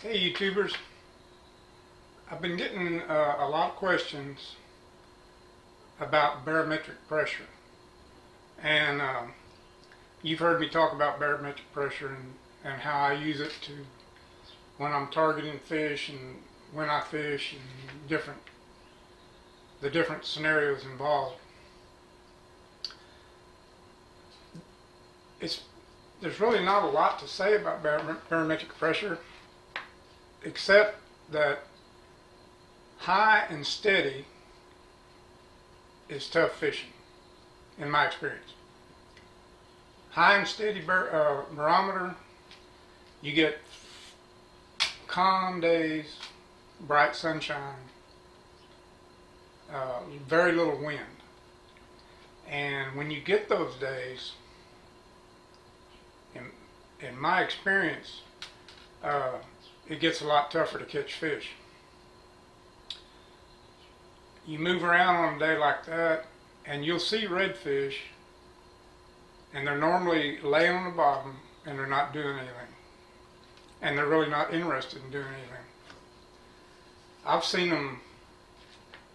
Hey YouTubers, I've been getting a lot of questions about barometric pressure, and you've heard me talk about barometric pressure and how I use it to when I'm targeting fish and when I fish and the different scenarios involved. There's really not a lot to say about barometric pressure, except that high and steady is tough fishing, in my experience. High and steady barometer, you get calm days, bright sunshine, very little wind. And when you get those days, in my experience, it gets a lot tougher to catch fish. You move around on a day like that and you'll see redfish, and they're normally laying on the bottom and they're not doing anything, and they're really not interested in doing anything. I've seen them,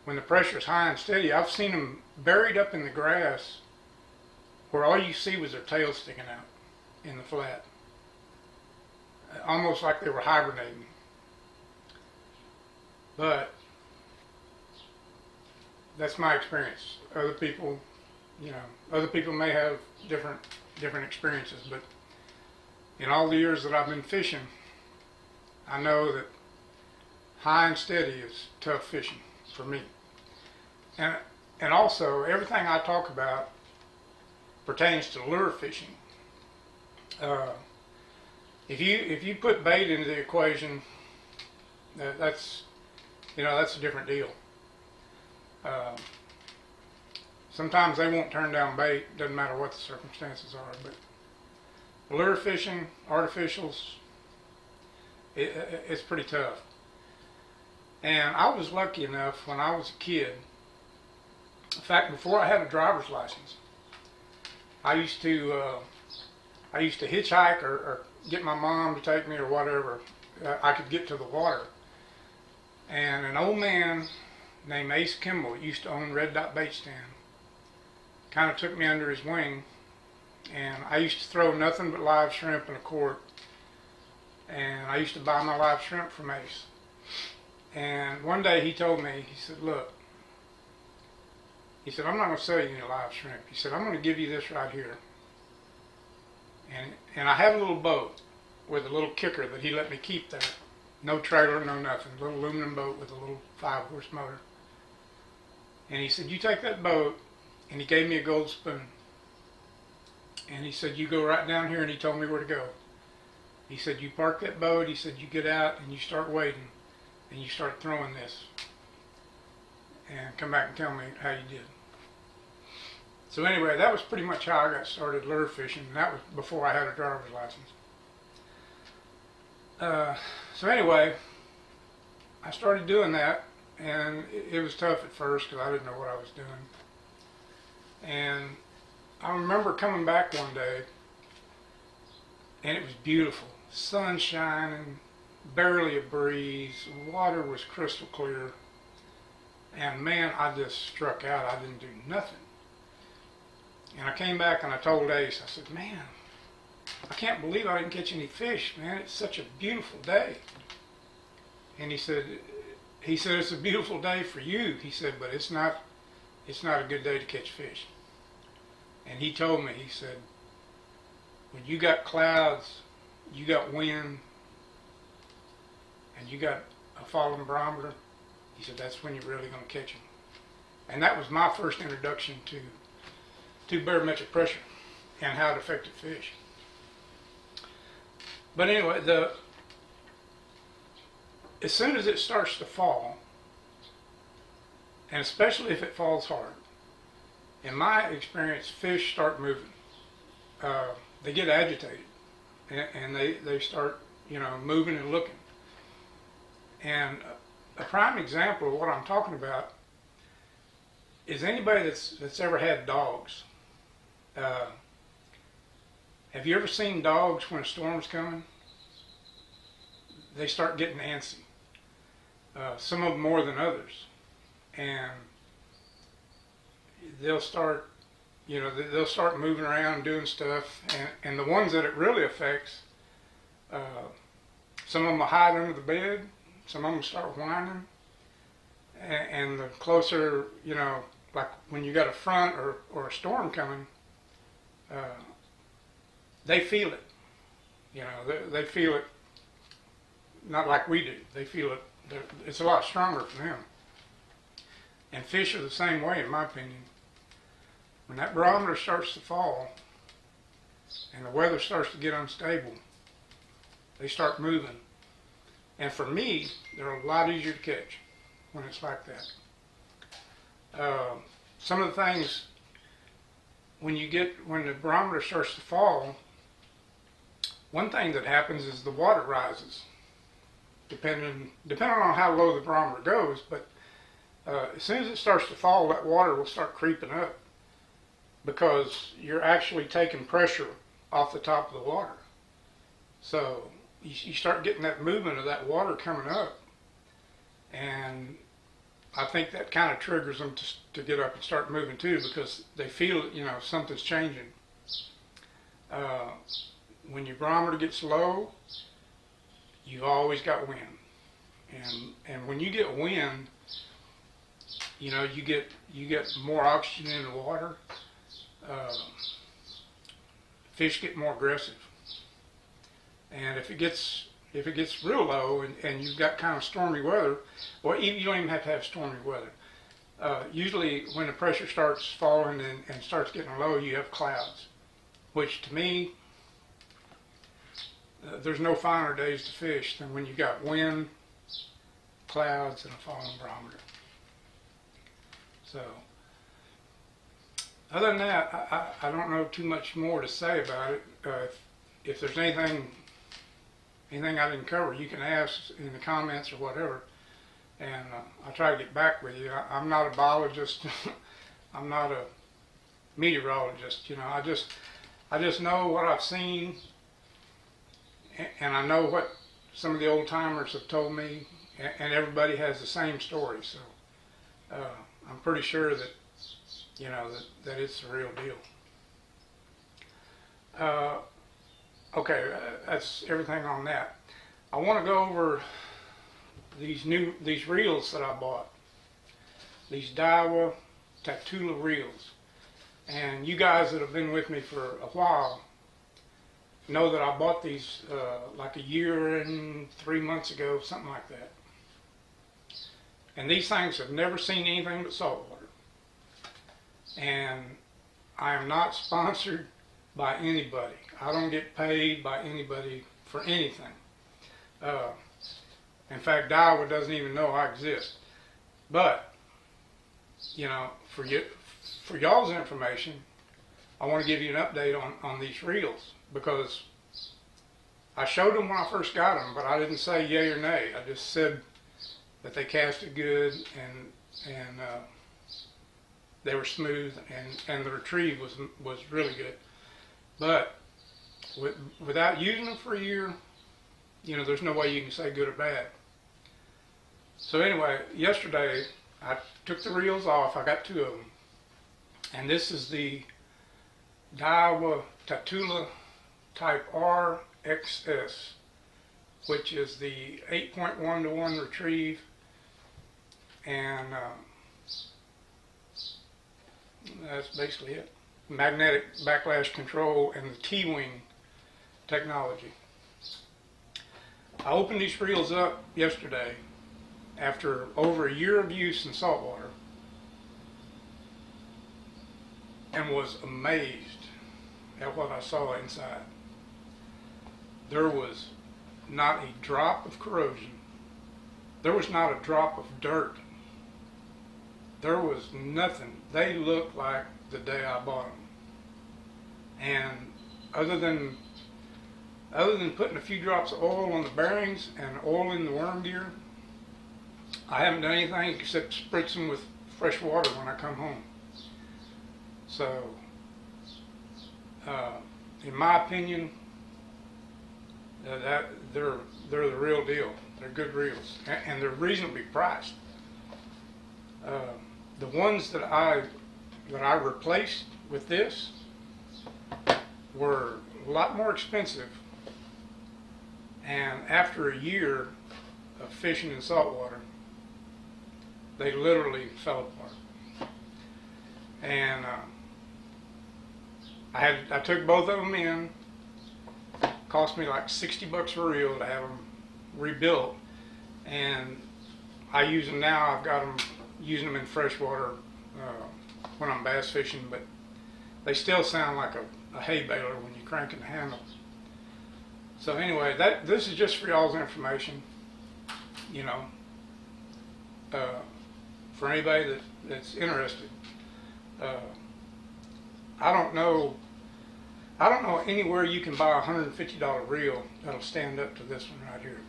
when the pressure's high and steady, I've seen them buried up in the grass where all you see was their tail sticking out in the flat, almost like they were hibernating. But that's my experience. Other people, other people may have different experiences, but in all the years that I've been fishing, I know that high and steady is tough fishing for me. And also, everything I talk about pertains to lure fishing. If you put bait into the equation, that's a different deal. Sometimes they won't turn down bait, doesn't matter what the circumstances are. But lure fishing, artificials, it's pretty tough. And I was lucky enough when I was a kid. In fact, before I had a driver's license, I used to hitchhike or get my mom to take me or whatever. I could get to the water. And an old man named Ace Kimball used to own Red Dot Bait Stand. Kind of took me under his wing, and I used to throw nothing but live shrimp in a quart. And I used to buy my live shrimp from Ace. And one day he told me, he said, "Look," he said, "I'm not going to sell you any live shrimp." He said, "I'm going to give you this right here." And I had a little boat with a little kicker that he let me keep there. No trailer, no nothing. A little aluminum boat with a little 5-horse motor. And he said, "You take that boat," and he gave me a gold spoon. And he said, "You go right down here," and he told me where to go. He said, "You park that boat," he said, "you get out and you start wading and you start throwing this. And come back and tell me how you did." So anyway, that was pretty much how I got started lure fishing. And that was before I had a driver's license. So anyway, I started doing that, and it was tough at first because I didn't know what I was doing. And I remember coming back one day, and it was beautiful. Sun shining, barely a breeze, water was crystal clear, and man, I just struck out. I didn't do nothing. And I came back and I told Ace, I said, "Man, I can't believe I didn't catch any fish, man. It's such a beautiful day." And he said, "It's a beautiful day for you." He said, "But it's not a good day to catch fish." And he told me, he said, "When you got clouds, you got wind, and you got a falling barometer," he said, "that's when you're really going to catch them." And that was my first introduction to barometric pressure and how it affected fish. But anyway, as soon as it starts to fall, and especially if it falls hard, in my experience, fish start moving. They get agitated, and they start, moving and looking. And a prime example of what I'm talking about is anybody that's ever had dogs. Have you ever seen dogs when a storm's coming? they start getting antsy. Some of them more than others, and they'll start, they'll start moving around and doing stuff. And the ones that it really affects, some of them will hide under the bed. Some of them start whining, and the closer, like when you got a front or a storm coming, they feel it. They feel it, not like we do. They feel it. It's a lot stronger for them. And fish are the same way, in my opinion. When that barometer starts to fall and the weather starts to get unstable, they start moving. And for me, they're a lot easier to catch when it's like that. Some of the things, when the barometer starts to fall, one thing that happens is the water rises, depending on how low the barometer goes. But as soon as it starts to fall, that water will start creeping up, because you're actually taking pressure off the top of the water. So you start getting that movement of that water coming up, and I think that kind of triggers them to get up and start moving too, because they feel, something's changing. When your barometer gets low, you've always got wind, and when you get wind, you get more oxygen in the water. Fish get more aggressive, and if it gets real low and you've got kind of stormy weather, or even, you don't even have to have stormy weather. Usually when the pressure starts falling and starts getting low, you have clouds, which to me, there's no finer days to fish than when you got wind, clouds, and a falling barometer. So other than that, I don't know too much more to say about it. If there's anything I didn't cover, you can ask in the comments or whatever, and I'll try to get back with you. I'm not a biologist. I'm not a meteorologist. I just know what I've seen, and I know what some of the old timers have told me, and everybody has the same story. So I'm pretty sure that that it's the real deal. Okay, that's everything on that. I want to go over these reels that I bought. These Daiwa Tatula reels. And you guys that have been with me for a while know that I bought these like a year and 3 months ago, something like that. And these things have never seen anything but saltwater. And I am not sponsored by anybody. I don't get paid by anybody for anything. In fact, Daiwa doesn't even know I exist. But, for y'all's information, I want to give you an update on these reels, because I showed them when I first got them, but I didn't say yay or nay. I just said that they casted good and they were smooth, and the retrieve was really good. But without using them for a year, there's no way you can say good or bad. So anyway, yesterday I took the reels off. I got 2 of them, and this is the Daiwa Tatula Type RXS, which is the 8.1 to 1 retrieve, and that's basically it. Magnetic backlash control and the T-wing technology. I opened these reels up yesterday after over a year of use in saltwater, and was amazed at what I saw inside. There was not a drop of corrosion. There was not a drop of dirt. There was nothing. They looked like the day I bought them. And other than putting a few drops of oil on the bearings and oil in the worm gear, I haven't done anything except spritz them with fresh water when I come home. So, in my opinion, that they're they're the real deal. They're good reels, and they're reasonably priced. The ones that I replaced with this were a lot more expensive, and after a year of fishing in saltwater, they literally fell apart. And I took both of them in. Cost me like $60 a reel to have them rebuilt, and I use them now. I've got them using them in freshwater when I'm bass fishing, but they still sound like a hay baler when you crank the handle. So anyway, this is just for y'all's information, you know, for anybody that's interested. I don't know anywhere you can buy a $150 reel that'll stand up to this one right here.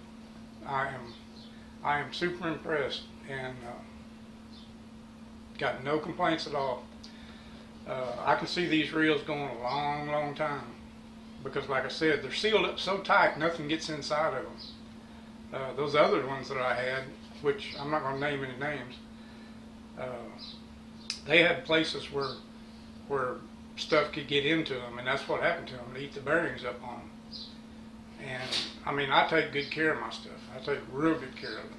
I am super impressed, and got no complaints at all. I can see these reels going a long, long time, because like I said, they're sealed up so tight nothing gets inside of them. Those other ones that I had, which I'm not going to name any names, they had places where stuff could get into them, and that's what happened to them. They eat the bearings up on them. And I mean, I take good care of my stuff. I take real good care of it.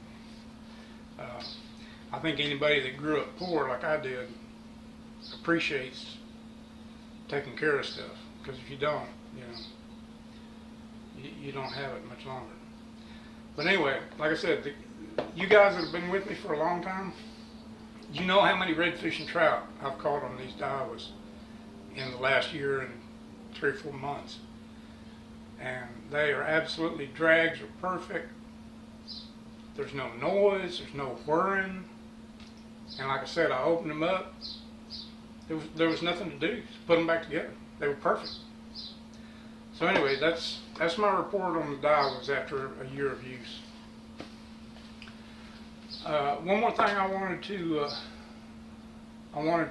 I think anybody that grew up poor like I did appreciates taking care of stuff, because if you don't, you know, you don't have it much longer. But anyway, like I said, you guys that have been with me for a long time, you know how many redfish and trout I've caught on these Daiwas in the last year and 3 or 4 months. And they are absolutely, drags are perfect. There's no noise, there's no whirring. And like I said, I opened them up. There was nothing to do, just put them back together. They were perfect. So anyway, that's my report on the Daiwas after a year of use. One more thing I wanted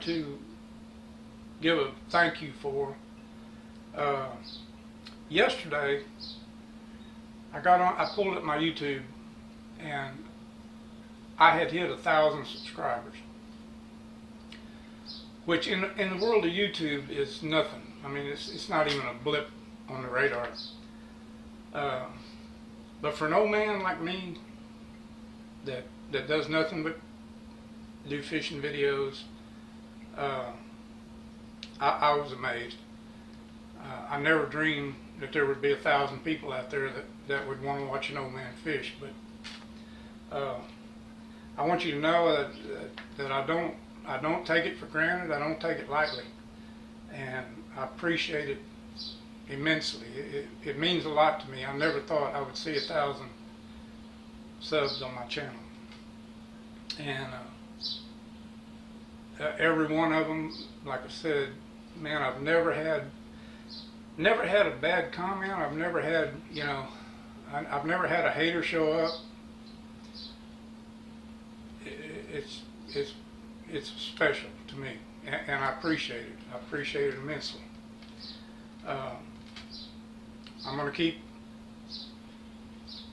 to give a thank you for. Yesterday, I pulled up my YouTube, and I had hit 1,000 subscribers, which in the world of YouTube is nothing. I mean, it's not even a blip on the radar. But for an old man like me that does nothing but do fishing videos, I was amazed. I never dreamed that there would be 1,000 people out there that would want to watch an old man fish. But I want you to know that I don't take it for granted. I don't take it lightly, and I appreciate it immensely. It means a lot to me. I never thought I would see 1,000 subs on my channel, and every one of them, like I said, man, I've never had a bad comment. I've never had, you know, I've never had a hater show up. It's special to me, and I appreciate it. I appreciate it immensely. I'm going to keep, as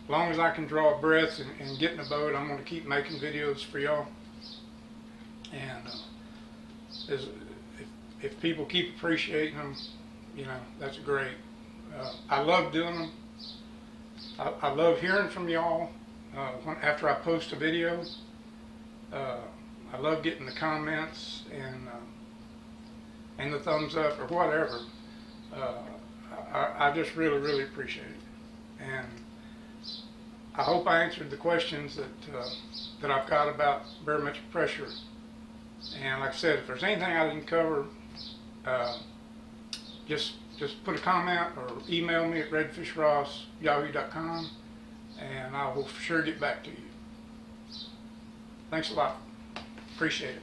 long as I can draw a breath and get in a boat, I'm going to keep making videos for y'all. And if people keep appreciating them, you know, that's great. I love doing them. I love hearing from y'all after I post a video. I love getting the comments and the thumbs up or whatever. I just really, really appreciate it. And I hope I answered the questions that I've got about barometric pressure. And like I said, if there's anything I didn't cover, just put a comment or email me at redfishross@yahoo.com, and I will for sure get back to you. Thanks a lot. Appreciate it.